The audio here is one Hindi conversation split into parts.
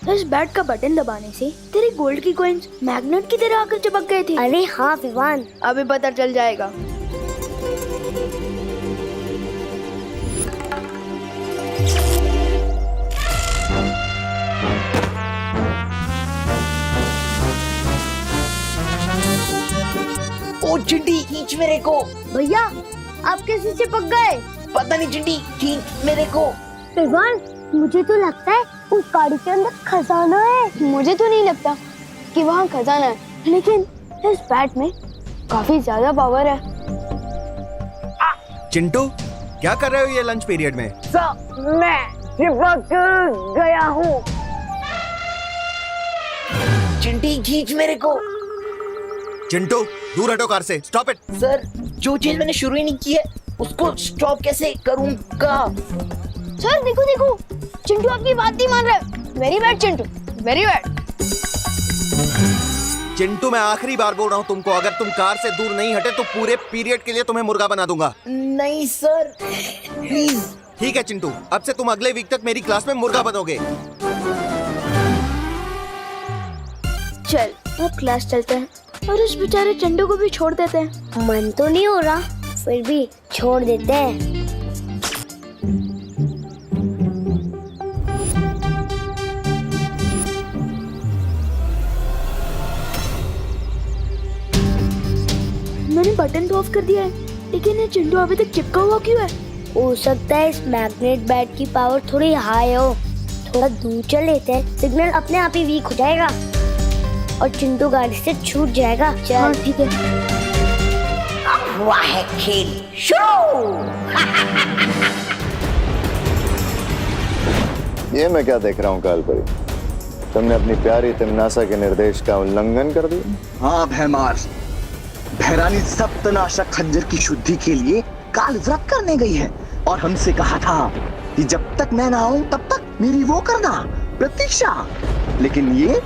इस बैट का बटन दबाने से तेरी गोल्ड की कॉइंस मैग्नेट की तरह आकर चिपक गए थे। अरे हाँ विवान, अभी पता चल जाएगा। ओ चिंटी, खींच मेरे को। भैया आप कैसे चिपक गए? पता नहीं चिंटी, खींच मेरे को। विवान, मुझे तो लगता है उस गाड़ी के अंदर खजाना है। मुझे तो नहीं लगता कि वहाँ खजाना है, लेकिन इस बैट में काफी ज्यादा पावर है। चिंटू, क्या कर रहे हो ये लंच पीरियड में? मैं चिपक गया हूँ। चिंटी, खींच मेरे को। चिंटू, दूर हटो कार से। Stop it. सर, जो चीज मैंने शुरू ही नहीं की है उसको स्टॉप कैसे करूँगा? सर देखो देखो, चिंटू आपकी बात नहीं मान रहा है। Very bad Chintu, very bad. Chintu, मैं आखिरी बार बोल रहा हूँ तुमको, अगर तुम कार से दूर नहीं हटे तो पूरे पीरियड के लिए तुम्हें मुर्गा बना दूंगा। नहीं सर, प्लीज। ठीक है चिंटू, अब से तुम अगले वीक तक मेरी क्लास में मुर्गा बनोगे। चल वो क्लास चलते हैं और उस बेचारे चिंटू को भी छोड़ देते हैं। मन तो नहीं हो रहा, फिर भी छोड़ देते हैं। मैंने बटन तो ऑफ कर दिया है, लेकिन ये चिंटू अभी तक चिपका हुआ क्यों है? हो सकता है इस मैग्नेट बैट की पावर थोड़ी हाई हो। थोड़ा दूर चल लेते हैं, सिग्नल अपने आप ही वीक हो जाएगा और चिंटू गाड़ी से छूट जाएगा। चल। हाँ ठीक है। हुआ है खेल शुरू। ये मैं क्या देख रहा हूँ कालपरी, तुमने अपनी प्यारी तिमनासा के निर्देश का उल्लंघन कर दिया। हाँ भैमार, भैरानी सप्तनाशक खंजर की शुद्धि के लिए काल व्रत करने गई है और हमसे कहा था कि जब तक मैं ना आऊं तब तक मेरी वो करना प्रतीक्षा। लेकिन ये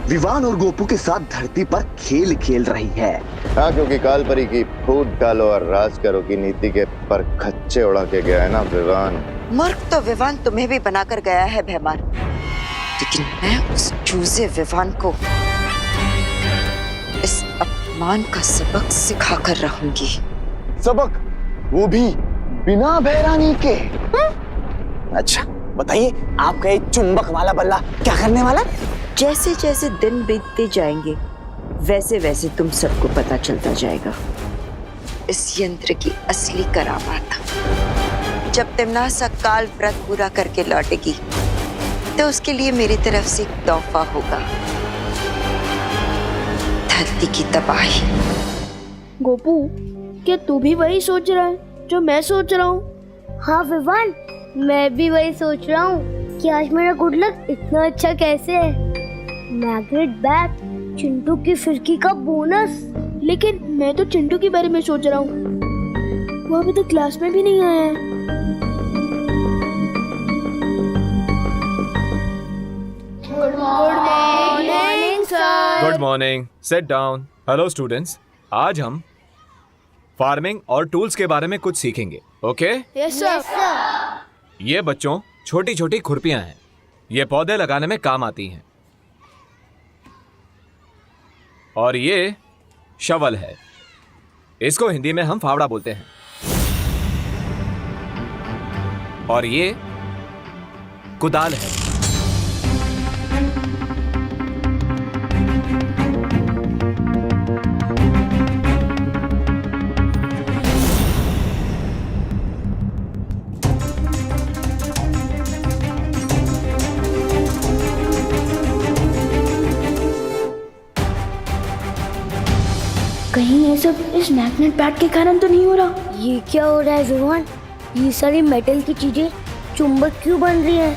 विवान और गोपू के साथ धरती पर खेल खेल रही है। हाँ, क्योंकि कालपरी की फूट डालो और राज करो की नीति के पर खच्चे उड़ा के गया है ना विवान। मूर्ख तो विवान तुम्हें भी बनाकर गया है भैमार, लेकिन मैं उस चूजे विवान को इस अपमान का सबक सिखा कर रहूंगी। सबक, वो भी बिना भैरानी के। अच्छा बताइए, आपका ये चुंबक वाला बल्ला क्या करने वाला? जैसे जैसे दिन बीतते जाएंगे वैसे वैसे तुम सबको पता चलता जाएगा इस यंत्र की असली करामात। जब तिमनासा काल व्रत पूरा करके लौटेगी तो उसके लिए मेरी तरफ से एक तोहफा होगा, धरती की तबाही। गोपू, क्या तू भी वही सोच रहा है जो मैं सोच रहा हूँ? हाँ विवान, मैं भी वही सोच रहा हूँ कि आज मेरा गुड लक इतना अच्छा कैसे है। मैग्नेट बैट, चिंटू की फिरकी का बोनस। लेकिन मैं तो चिंटू के बारे में सोच रहा हूँ, वो अभी तक क्लास में भी नहीं आया है। Good morning sir. Good morning, sit down. Hello students, आज हम फार्मिंग और टूल्स के बारे में कुछ सीखेंगे। ओके? Yes sir. ये बच्चों छोटी छोटी खुरपियां हैं, ये पौधे लगाने में काम आती हैं। और ये शवल है, इसको हिंदी में हम फावड़ा बोलते हैं। और ये कुदाल है। कहीं ये सब इस मैग्नेट बैट के कारण तो नहीं हो रहा? ये क्या हो रहा है विवान? ये सारी मेटल की चीजें चुंबक क्यों बन रही हैं?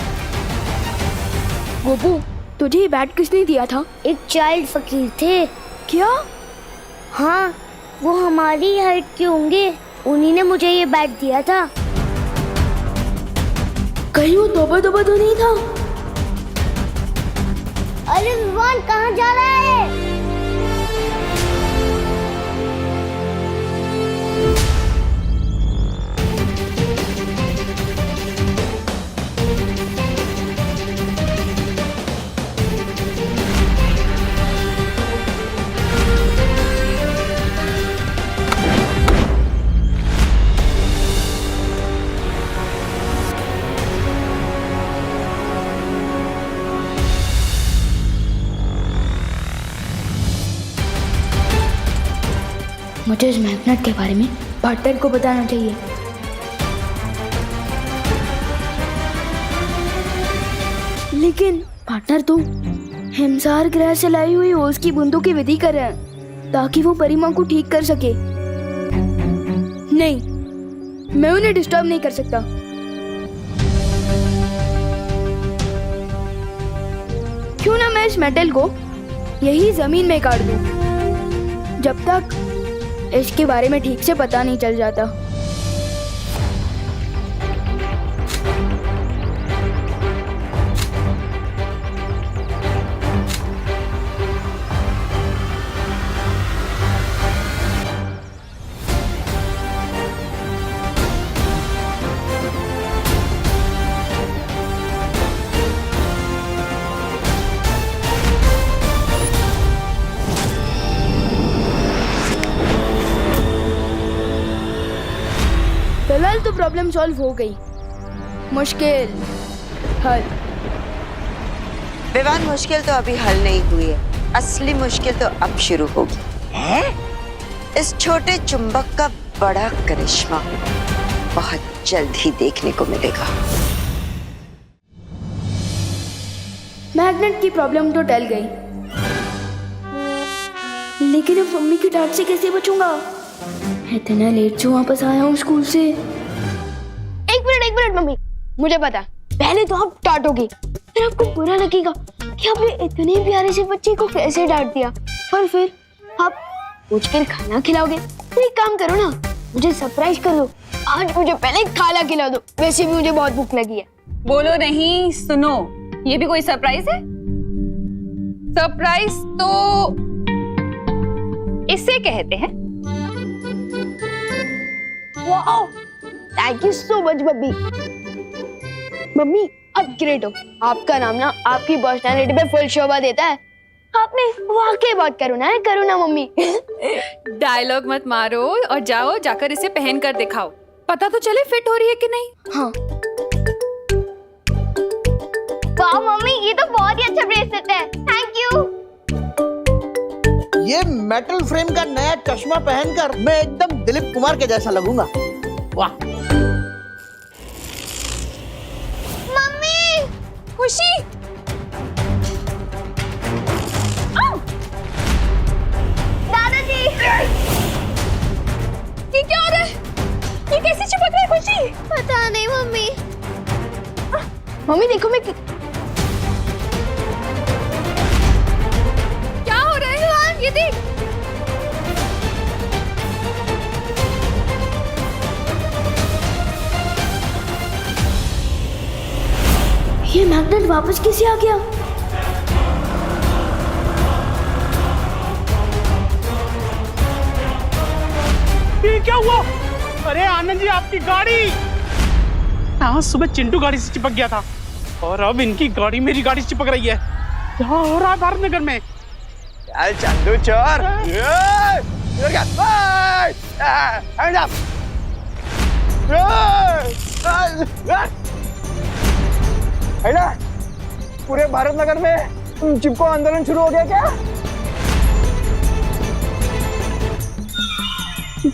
गोपू, तुझे ये बैट किसने दिया था? एक चाइल्ड फकीर थे। क्या? हाँ, वो हमारी हाइट के होंगे, उन्हीं ने मुझे ये बैट दिया था। कहीं वो तोबा तोबा तो नहीं था? अरे विवान, कहाँ जा रहा है? मुझे इस मैग्नेट के बारे में पार्टनर को बताना चाहिए। लेकिन पार्टनर तो हिमसार ग्रह से लाई हुई ओस की बूंदों की विधि कर रहे हैं ताकि वो परिमा को ठीक कर सके। नहीं, मैं उन्हें डिस्टर्ब नहीं कर सकता। क्यों ना मैं इस मेटल को यही जमीन में काट दूं, जब तक इसके बारे में ठीक से पता नहीं चल जाता। फिलहाल तो प्रॉब्लम सॉल्व हो गई, मुश्किल हल। विवान, मुश्किल तो अभी हल नहीं हुई है, असली मुश्किल तो अब शुरू होगी। है? इस छोटे चुंबक का बड़ा करिश्मा बहुत जल्द ही देखने को मिलेगा। मैग्नेट की प्रॉब्लम तो टल गई, लेकिन अब मम्मी की डांट से कैसे बचूंगा? इतना लेट से वापस आया हूँ स्कूल से। एक मिनट मम्मी, मुझे पता, पहले तो आप डांटोगी, फिर आपको बुरा लगेगा कि आपने इतने प्यारे से बच्चे को कैसे डांट दिया, और फिर आप पूछकर खाना खिलाओगे। तो एक काम करो ना, मुझे सरप्राइज कर दो। आज मुझे पहले खाना खिला दो, वैसे भी मुझे बहुत भूख लगी है। बोलो नहीं, सुनो, ये भी कोई सरप्राइज है? सरप्राइज तो इसे कहते हैं। Wow, thank you so much mummy. Mummy आप ग्रेट हो, आपका नाम ना आपकी पर्सनालिटी पे फुल शोभा देता है। आपने वाकई बहुत करुणा है, करुणा मम्मी। डायलॉग मत मारो और जाकर इसे पहन कर दिखाओ, पता तो चले फिट हो रही है कि नहीं। हाँ। वाह मम्मी, ये तो बहुत ही अच्छा ब्रेसलेट है, थैंक यू। ये मेटल फ्रेम का नया चश्मा पहनकर मैं एकदम दिलीप कुमार के जैसा लगूंगा। वाह। मम्मी, खुशी, दादाजी, ये क्या हो रहा है? ये कैसे चिपक रहा है खुशी? पता नहीं मम्मी। मम्मी देखो, मैं क्या हो रहा है? ये देख, ये मैग्नेट वापस कैसे आ गया? ये क्या हुआ? अरे आनंद जी, आपकी गाड़ी! हाँ, सुबह चिंटू गाड़ी से चिपक गया था और अब इनकी गाड़ी मेरी गाड़ी से चिपक रही है। क्या हो रहा है भारत नगर में? चल चंदू चोर! पूरे भारत नगर में चिपको आंदोलन शुरू हो गया क्या?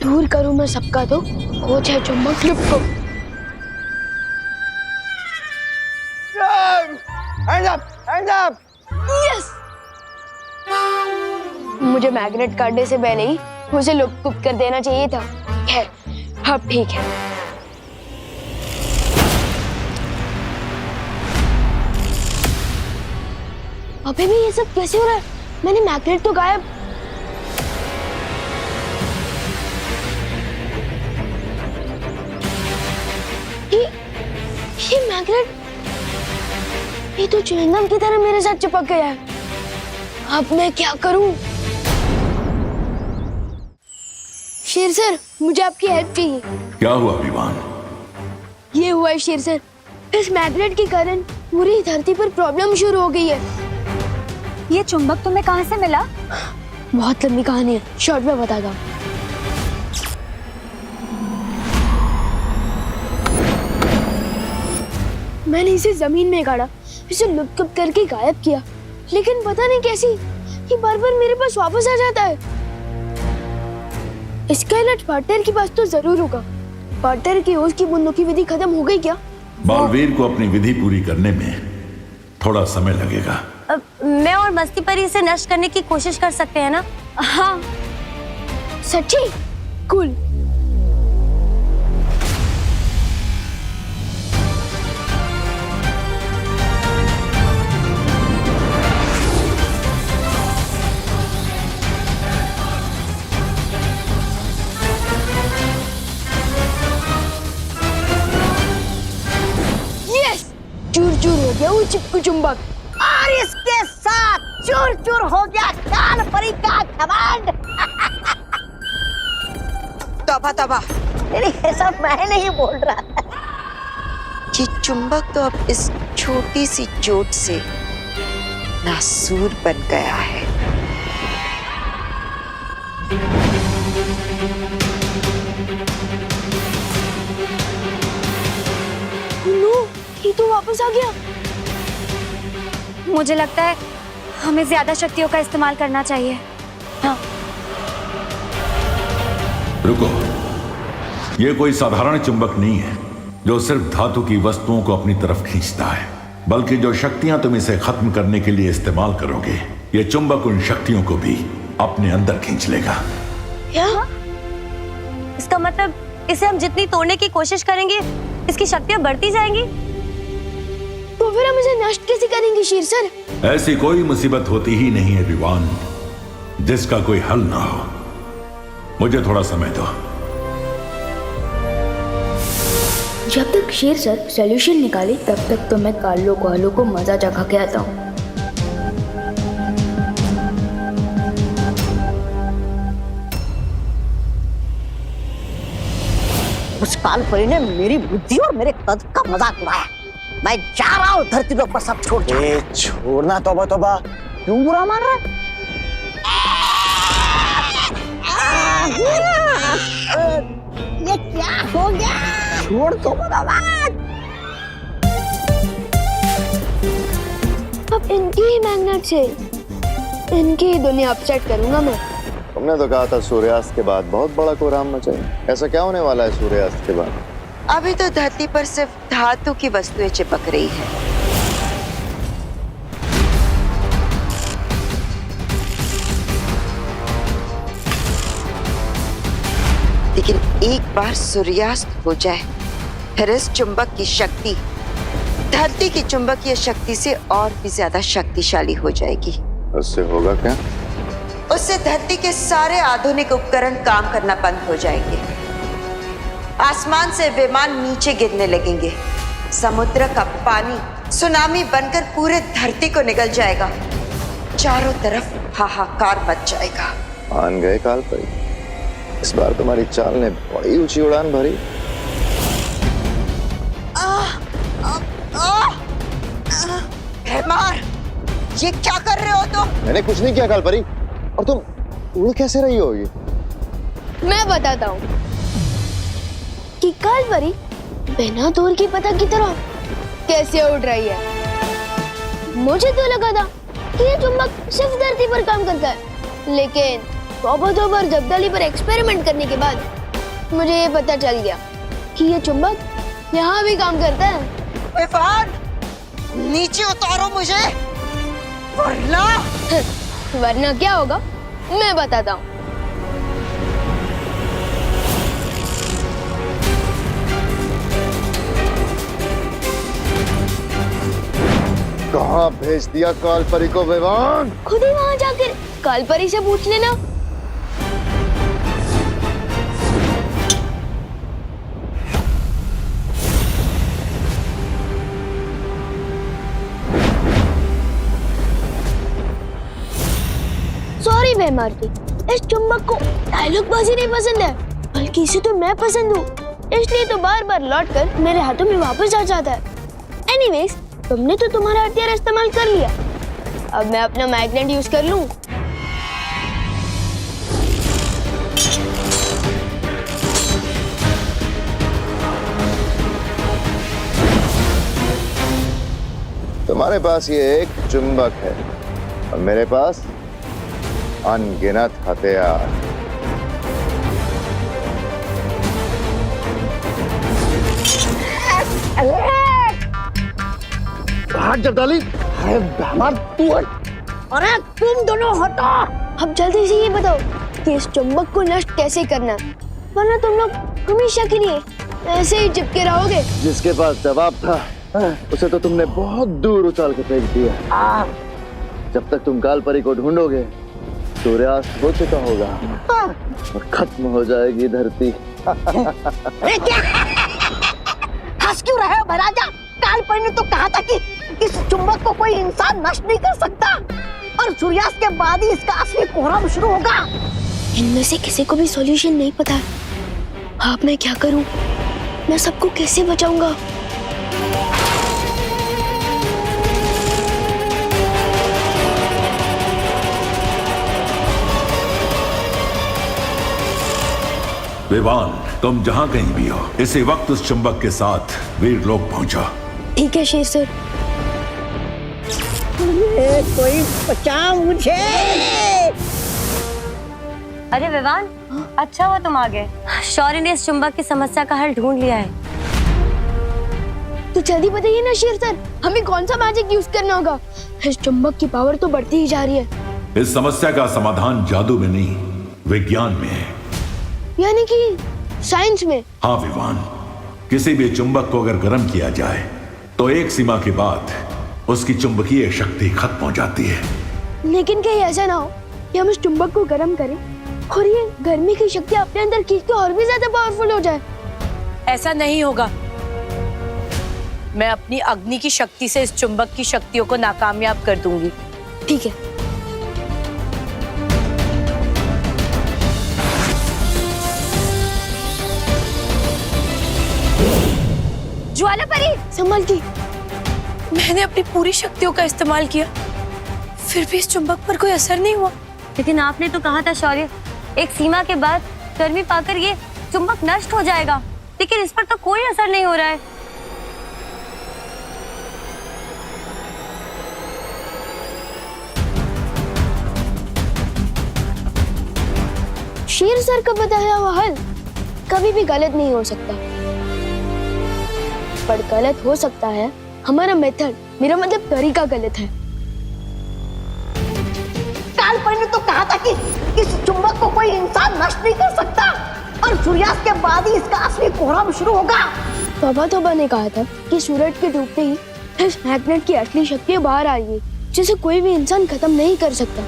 दूर करूं मैं सबका तो हो जाए चुम्बक लिप को। Hands up! यस! मुझे मैग्नेट काटने से पहले ही उसे लुप कर देना चाहिए था। खैर, अब ठीक है। अभी भी ये सब कैसे हो रहा है? मैंने मैग्नेट तो गायब। ये मैग्नेट, ये तो च्युइंगम की तरह मेरे साथ चिपक गया है। अब मैं क्या करूं? शेर सर, मुझे आपकी हेल्प चाहिए। क्या हुआ विवान? ये हुआ है शेर सर, इस मैग्नेट के कारण पूरी धरती पर प्रॉब्लम शुरू हो गई है। ये चुंबक तुम्हें कहाँ से मिला? बहुत लंबी कहानी है, शॉर्ट में बताता हूँ। मैंने इसे जमीन में गाड़ा, इसे लुप करके गायब किया, लेकिन पता नहीं कैसी ये बार बार मेरे पास वापस आ जाता है। इसका इलाज पार्टनर के पास तो जरूर होगा। पार्टनर की होश की बूंदों की विधि खत्म हो गई क्या? बालवीर को अपनी विधि पूरी करने में थोड़ा समय लगेगा। मैं और मस्ती परी इसे नष्ट करने की कोशिश कर सकते हैं ना? हाँ सच्ची? कूल। चूर चूर हो गया वो चिपकू चुंबक। और इसके साथ चूर चूर हो गया काल परी का घमंड। तौबा तौबा, नहीं, ये सब मैं नहीं बोल रहा। ये चुंबक तो अब इस छोटी सी चोट से नासूर बन गया है। ये तो वापस आ गया। मुझे लगता है हमें ज्यादा शक्तियों का इस्तेमाल करना चाहिए। हाँ। रुको, ये कोई साधारण चुंबक नहीं है जो सिर्फ धातु की वस्तुओं को अपनी तरफ खींचता है, बल्कि जो शक्तियां तुम इसे खत्म करने के लिए इस्तेमाल करोगे, ये चुंबक उन शक्तियों को भी अपने अंदर खींच लेगा। क्या? इसका मतलब इसे हम जितनी तोड़ने की कोशिश करेंगे, इसकी शक्तियां बढ़ती जाएंगी। तो फिर हम इसे नष्ट कैसे करेंगे शीर सर? ऐसी कोई मुसीबत होती ही नहीं है विवान जिसका कोई हल ना हो। मुझे थोड़ा समय दो। जब तक शेर सर सॉल्यूशन निकाले तब तक तो मैं कार्लो कोएल्हो को मजा चखा के आता हूँ। उस काल परी ने मेरी बुद्धि और मेरे कद का मजाक उड़ाया। मैं जा रहा हूँ धरती पर सब छोड़। छोड़ना तौबा तौबा, क्यों बुरा मान रहा? ये क्या हो गया? छोड़ तो तौबा। अब इनकी ही मैग्नेट से इनकी ही दुनिया अपसेट करूंगा मैं। तुमने तो कहा था सूर्यास्त के बाद बहुत बड़ा कोहराम मचाएंगे। ऐसा क्या होने वाला है सूर्यास्त के बाद? अभी तो धरती पर सिर्फ धातु की वस्तुएं चिपक रही है। लेकिन एक बार सूर्यास्त हो जाए, फिर इस चुंबक की शक्ति धरती की चुंबकीय शक्ति से और भी ज्यादा शक्तिशाली हो जाएगी। उससे होगा क्या? उससे धरती के सारे आधुनिक उपकरण काम करना बंद हो जाएंगे। आसमान से विमान नीचे गिरने लगेंगे। समुद्र का पानी सुनामी बनकर पूरे धरती को निगल जाएगा। चारों तरफ हाहाकार मच जाएगा। मान गए काल परी, इस बार तुम्हारी चाल ने बड़ी ऊंची उड़ान भरी। भैमार, ये क्या कर रहे हो तुम? मैंने कुछ नहीं किया काल परी, और तुम उड़ कैसे रही हो? ये मैं बताता हूँ कि काल परी बिना दूर की पतंग की तरह कैसे उड़ रही है। मुझे तो लगा था कि ये चुंबक सिर्फ धरती पर काम करता है, लेकिन तौबा जब्दाली पर एक्सपेरिमेंट करने के बाद मुझे ये पता चल गया कि ये चुंबक यहाँ भी काम करता है। इरफान, नीचे उतारो मुझे, वरना क्या होगा मैं बताता हूँ। कहाँ भेज दिया काल परी को विवान? खुद ही वहाँ जाकर काल परी से पूछ लेना। सॉरी बेमारती, इस चुंबक को डायलॉग बाजी नहीं पसंद है, बल्कि इसे तो मैं पसंद हूँ, इसलिए तो बार बार लौट कर मेरे हाथों में वापस आ जाता है। एनीवेज, तुमने तो तुम्हारा हथियार इस्तेमाल कर लिया, अब मैं अपना मैग्नेट यूज कर लूं। तुम्हारे पास ये एक चुंबक है और मेरे पास अनगिनत हथियार। हट जगदाली। अरे बेहमान तू हट। अरे तुम दोनों हटो। अब जल्दी से ये बताओ कि इस चुंबक को नष्ट कैसे करना, वरना तुम लोग हमेशा के लिए ऐसे ही चिपके रहोगे। जिसके पास जवाब था उसे तो तुमने बहुत दूर उछाल के फेंक दिया। जब तक तुम काल परी को ढूंढोगे सूर्यास्त हो चुका होगा और खत्म हो जाएगी धरती। अरे क्या हंस क्यों रहे हो महाराजा? काल परी ने तो कहा था कि इस चुंबक को कोई इंसान नष्ट नहीं कर सकता और सूर्यास्त के बाद ही इसका असली कोहराम शुरू होगा। इनमें से किसी को भी सॉल्यूशन नहीं पता। अब मैं क्या करूं? मैं सबको कैसे बचाऊंगा? विवान, तुम जहां कहीं भी हो इसी वक्त उस चुंबक के साथ वीर लोग पहुंचो। ठीक है शेर सर। कोई बचाओ मुझे। अरे विवान, अच्छा हुआ तुम आ गए। शौर्य ने इस चुंबक की समस्या का हल ढूंढ लिया है। तो जल्दी बताइए ना शेर सर, हमें कौन सा मैजिक यूज करना होगा? इस चुंबक की पावर तो बढ़ती ही जा रही है। इस समस्या का समाधान जादू में नहीं, विज्ञान में है। यानी कि साइंस में? हाँ विवान, किसी भी चुंबक को अगर गर्म किया जाए तो एक सीमा के बाद उसकी चुंबकीय शक्ति खत्म हो जाती है। लेकिन कहीं ऐसा ना हो कि हम इस चुंबक को गर्म करें और ये गर्मी की शक्ति अपने अंदर खींच के और भी ज्यादा पावरफुल हो जाए। ऐसा नहीं होगा। मैं अपनी अग्नि की शक्ति से इस चुंबक की शक्तियों को नाकामयाब कर दूंगी। ठीक है। ज्वाला परी, संभल की। मैंने अपनी पूरी शक्तियों का इस्तेमाल किया, फिर भी इस चुंबक पर कोई असर नहीं हुआ। लेकिन आपने तो कहा था शौर्य, एक सीमा के बाद गर्मी पाकर ये चुंबक नष्ट हो जाएगा, लेकिन इस पर तो कोई असर नहीं हो रहा है। शेर सर का बताया हुआ हल कभी भी गलत नहीं हो सकता, पर गलत हो सकता है हमारा मेथड, मेरा मतलब तरीका गलत है। काल परी ने तो कहा था कि इस चुंबक को कोई इंसान नष्ट नहीं कर सकता और सूर्यास्त के बाद ही इसका असली कोहराम शुरू होगा। तोबा ने कहा था कि सूरज के डूबते ही इस मैग्नेट की असली शक्ति बाहर आएगी, जिसे कोई भी इंसान खत्म नहीं कर सकता।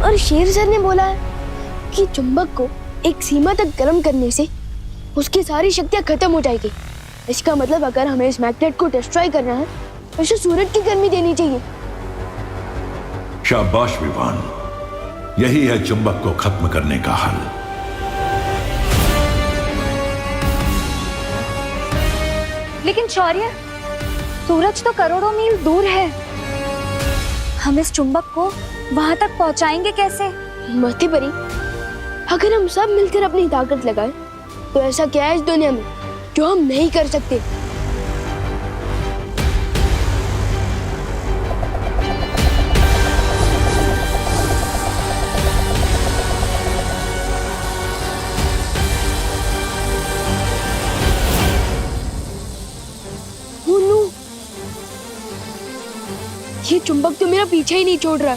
और शेर सर ने बोला है कि चुंबक को एक सीमा तक गर्म करने से उसकी सारी शक्तियां खत्म हो जाएगी। इसका मतलब अगर हमें इस मैग्नेट को डिस्ट्रॉय करना है तो इसे सूरज की गर्मी देनी चाहिए। शाबाश विवान, यही है चुंबक को खत्म करने का हल। लेकिन शौर्य, सूरज तो करोड़ों मील दूर है, हम इस चुंबक को वहां तक पहुंचाएंगे कैसे? मती परी, अगर हम सब मिलकर अपनी ताकत लगाएं तो ऐसा क्या है इस दुनिया में जो हम नहीं कर सकते? ये चुंबक तो मेरा पीछे ही नहीं छोड़ रहा।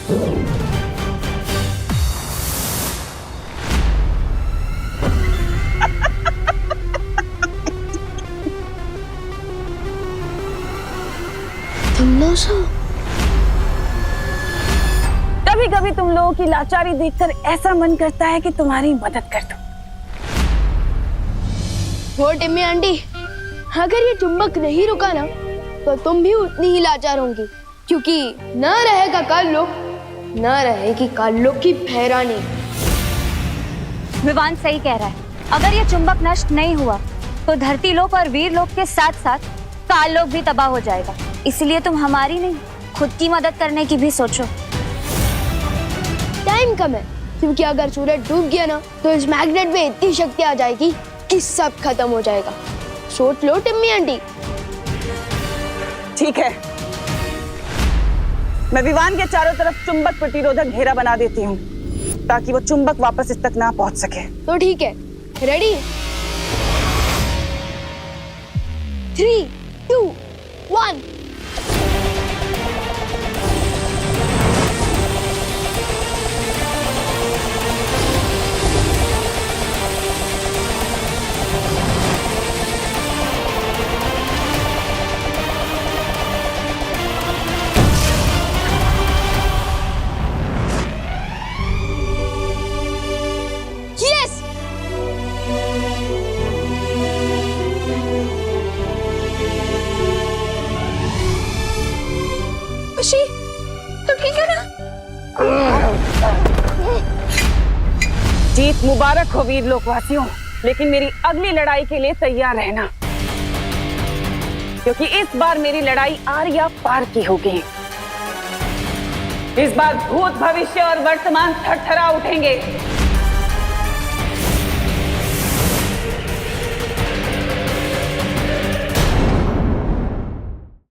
कभी कभी तुम लोगों की लाचारी देखकर ऐसा मन करता है कि तुम्हारी मदद कर दूं। वो टिम्मी आंटी, अगर ये चुंबक नहीं रुका ना तो तुम भी उतनी ही लाचार होंगी, क्योंकि न रहेगा काल्लो, न रहेगी काल्लो की भैरानी। विवान सही कह रहा है, अगर ये चुंबक नष्ट नहीं हुआ तो धरती लोक और वीर लोक के साथ साथ काल लोक भी तबाह हो जाएगा। इसलिए तुम हमारी नहीं, खुद की मदद करने की भी सोचो। टाइम कम है, क्योंकि अगर सूरज डूब गया ना तो इस मैग्नेट में इतनी शक्ति आ जाएगी कि सब खत्म हो जाएगा। सोच लो टिम्मी आंटी। ठीक है, मैं विवान के चारों तरफ चुंबक प्रतिरोधक घेरा बना देती हूँ ताकि वो चुंबक वापस इस तक ना पहुंच सके। तो ठीक है, रेडी? 3, 2, 1 तो ठीक है ना? जीत मुबारक हो वीर लोकवासियों, लेकिन मेरी अगली लड़ाई के लिए तैयार रहना, क्योंकि इस बार मेरी लड़ाई आर या पार की होगी। इस बार भूत, भविष्य और वर्तमान थरथरा उठेंगे।